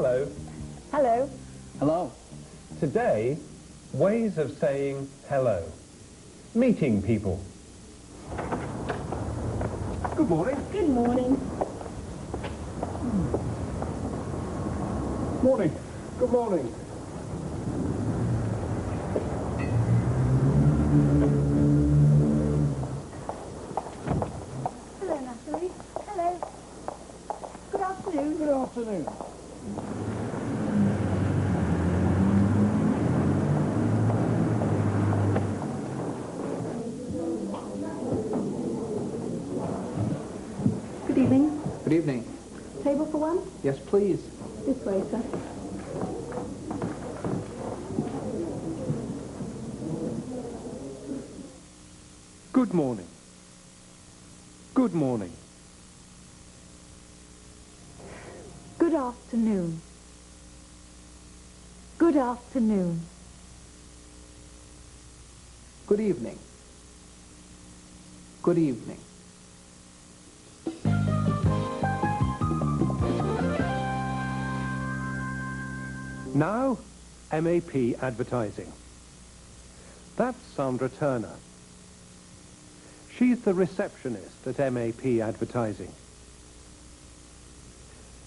Hello. Hello. Hello. Today, ways of saying hello. Meeting people. Good morning. Good morning. Morning. Good morning. Hello, Natalie. Hello. Good afternoon. Good afternoon. Good evening. Good evening. Table for one? Yes, please. This way, sir. Good morning. Good morning. Good afternoon. Good afternoon. Good evening. Good evening. Now, MAP advertising. That's Sandra Turner. She's the receptionist at MAP advertising.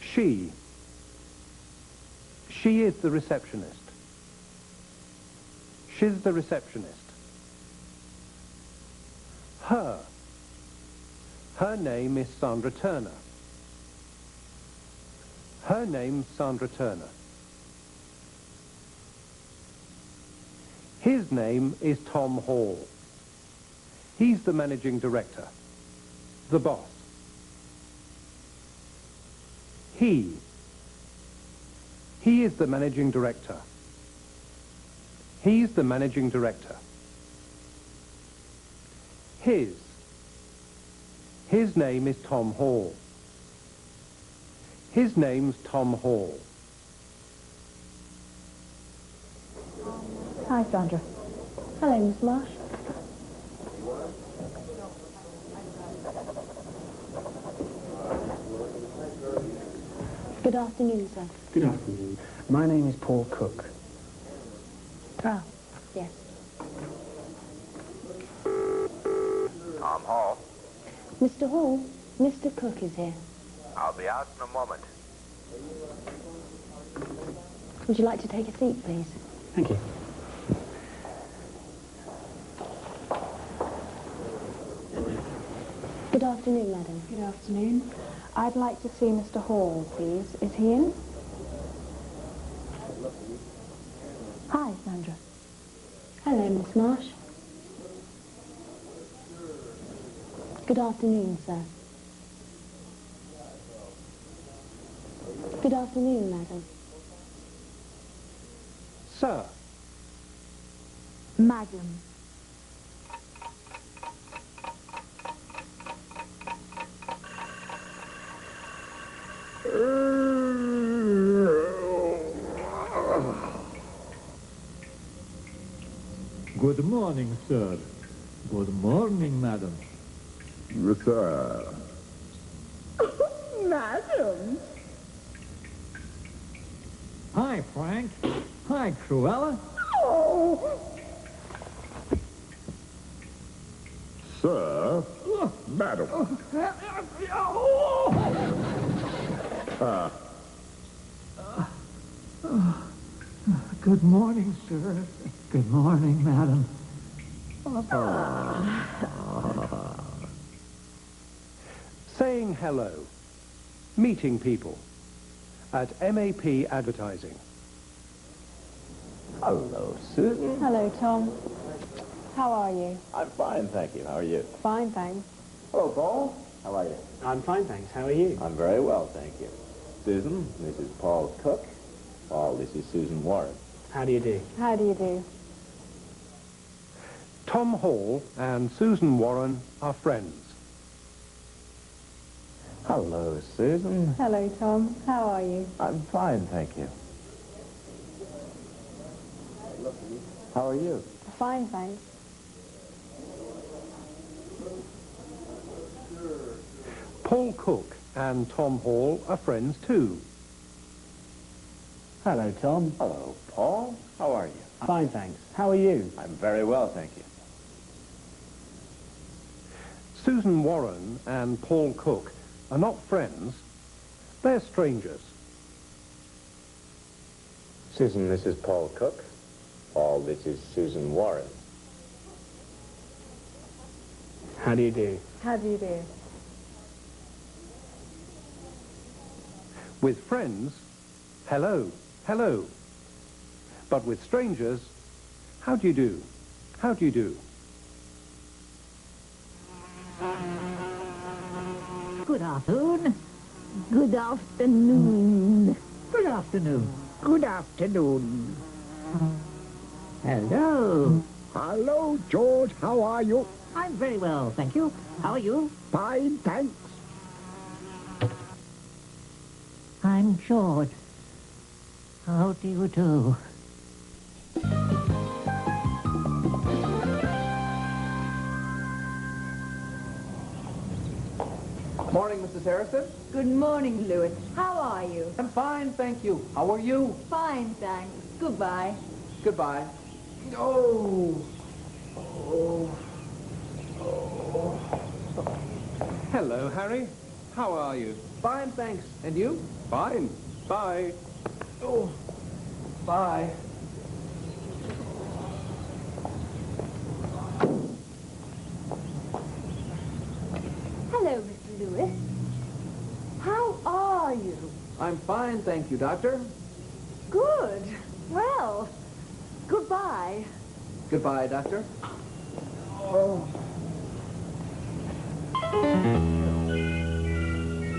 She is the receptionist. She's the receptionist. Her name is Sandra Turner. Her name's Sandra Turner. His name is Tom Hall. He's the managing director, the boss. He is the managing director. He's the managing director. His name is Tom Hall. His name's Tom Hall. Hi, Sandra. Hello, Miss Marsh. Good afternoon, sir. Good afternoon. My name is Paul Cook. Oh, yes. Tom Hall. Mr. Hall, Mr. Cook is here. I'll be out in a moment. Would you like to take a seat, please? Thank you. Good afternoon, madam. Good afternoon. I'd like to see Mr. Hall, please. Is he in? Hi, Sandra. Hello, Miss Marsh. Good afternoon, sir. Good afternoon, madam. Sir. Madam. Good morning, sir. Good morning, madam. Sir. Madam. Hi, Frank. Hi, Cruella. Oh. Sir. Madam. Good morning, sir. Good morning, madam. Saying hello. Meeting people. At MAP Advertising. Hello, Susan. Hello, Tom. How are you? I'm fine, thank you. How are you? Fine, thanks. Hello, Paul. How are you? I'm fine, thanks. How are you? I'm very well, thank you. Susan, this is Paul Cook. Paul, this is Susan Warren. How do you do? How do you do? Tom Hall and Susan Warren are friends. Hello, Susan. Hello, Tom. How are you? I'm fine, thank you. How are you? Fine, thanks. Paul Cook and Tom Hall are friends too. Hello, Tom. Hello, Paul. How are you? Fine, thanks. How are you? I'm very well, thank you. Susan Warren and Paul Cook are not friends, they're strangers. Susan, this is Paul Cook. Paul, this is Susan Warren. How do you do? How do you do? With friends, hello, hello. But with strangers, how do you do? How do you do? Good afternoon. Good afternoon. Good afternoon. Good afternoon. Hello. Hello, George. How are you? I'm very well, thank you. How are you? Fine, thanks. I'm George. How do you do? Morning, Mrs. Harrison. Good morning, Louis. How are you? I'm fine, thank you. How are you? Fine, thanks. Goodbye. Goodbye. Oh. Oh. Oh. Hello, Harry. How are you? Fine, thanks. And you? Fine. Bye. Oh. Bye. Hello, Mr. Lewis. How are you? I'm fine, thank you, Doctor. Good. Well, goodbye. Goodbye, Doctor. Oh.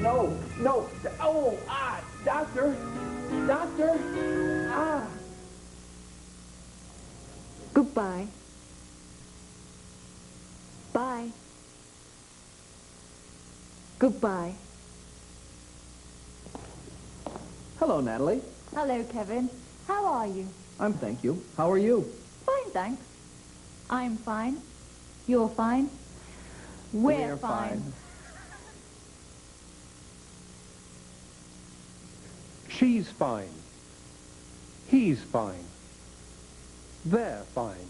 No, no. Oh, Doctor. Doctor. Goodbye. Bye. Goodbye. Hello, Natalie. Hello, Kevin. How are you? I'm thank you. How are you? Fine, thanks. I'm fine. You're fine. We're fine. She's fine. He's fine. They're fine.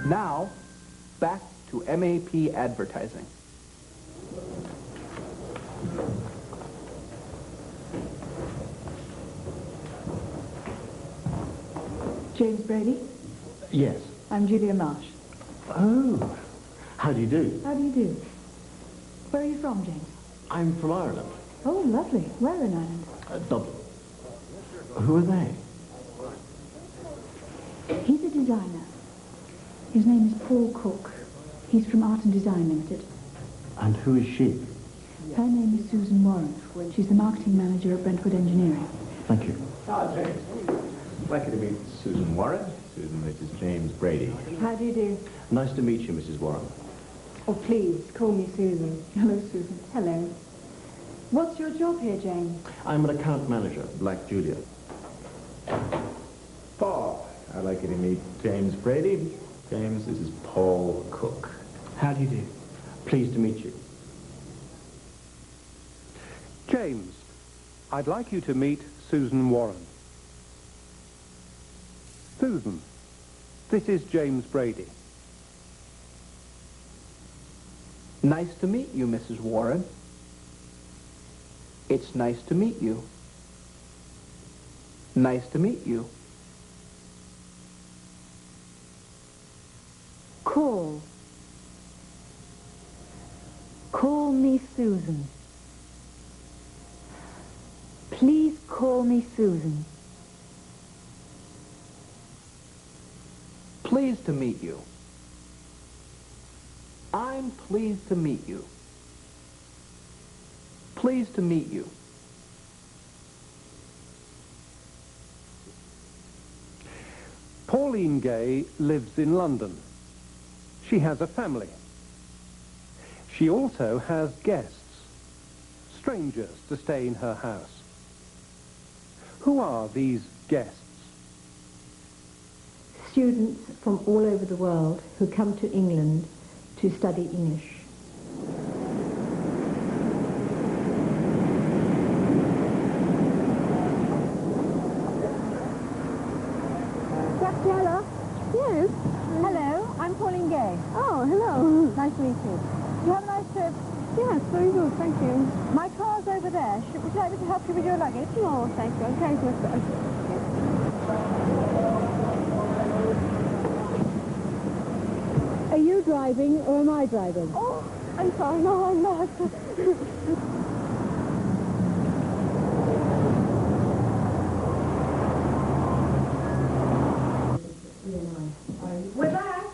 Now, back to MAP advertising. James Brady. Yes. I'm Julia Marsh. Oh. How do you do? How do you do? Where are you from, James? I'm from Ireland. Oh, lovely. Where in Ireland? Dublin. Who are they? He's a designer. His name is Paul Cook. He's from Art and Design Limited. And who is she? Her name is Susan Warren. She's the marketing manager at Brentwood Engineering. Thank you. James. Lucky to meet Susan Warren. Susan, this is James Brady. How do you do? Nice to meet you, Mrs. Warren. Oh, please, call me Susan. Hello, Susan. Hello. What's your job here, James? I'm an account manager, Black Julia. Paul, I'd like you to meet James Brady. James, this is Paul Cook. How do you do? Pleased to meet you. James, I'd like you to meet Susan Warren. Susan, this is James Brady. Nice to meet you, Mrs. Warren. It's nice to meet you. Nice to meet you. Call. Call me Susan. Please call me Susan. Pleased to meet you. I'm pleased to meet you. Pleased to meet you. Pauline Gay lives in London. She has a family. She also has guests, strangers to stay in her house. Who are these guests? Students from all over the world who come to England to study English. to meet you. You have a nice trip? Yes, very good, thank you. My car's over there. Would you like me to help you with your luggage? No, thank you. Okay, Mr. Are you driving or am I driving? Oh, I'm sorry. No, I'm not. We're back.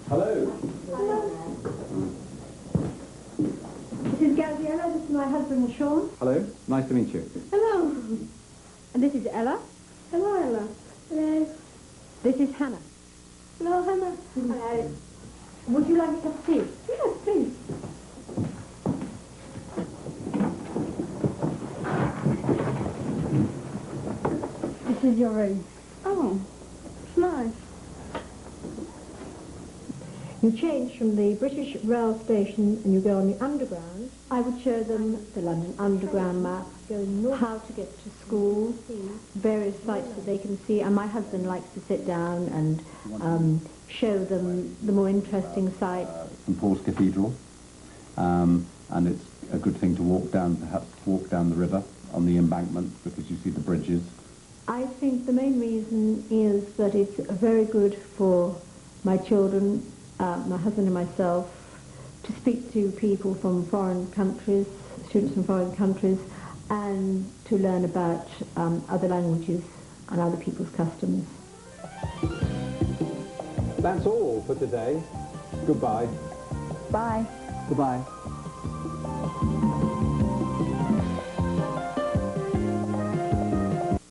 Hello. This is Gabriella. This is my husband, Sean. Hello. Nice to meet you. Hello. And this is Ella. Hello, Ella. Hello. This is Hannah. Hello, Hannah. Hello. Would you like a cup of tea? Yes, please. This is your room. Oh, it's nice. You change from the British Rail Station and you go on the Underground. I would show them the London Underground map, how to get to school, various sites that they can see, and my husband likes to sit down and show them the more interesting sites. St Paul's Cathedral, and it's a good thing to walk down, perhaps walk down the river on the embankment because you see the bridges. I think the main reason is that it's very good for my children, my husband and myself, to speak to people from foreign countries, students from foreign countries, and to learn about other languages and other people's customs. That's all for today. Goodbye. Bye. Goodbye.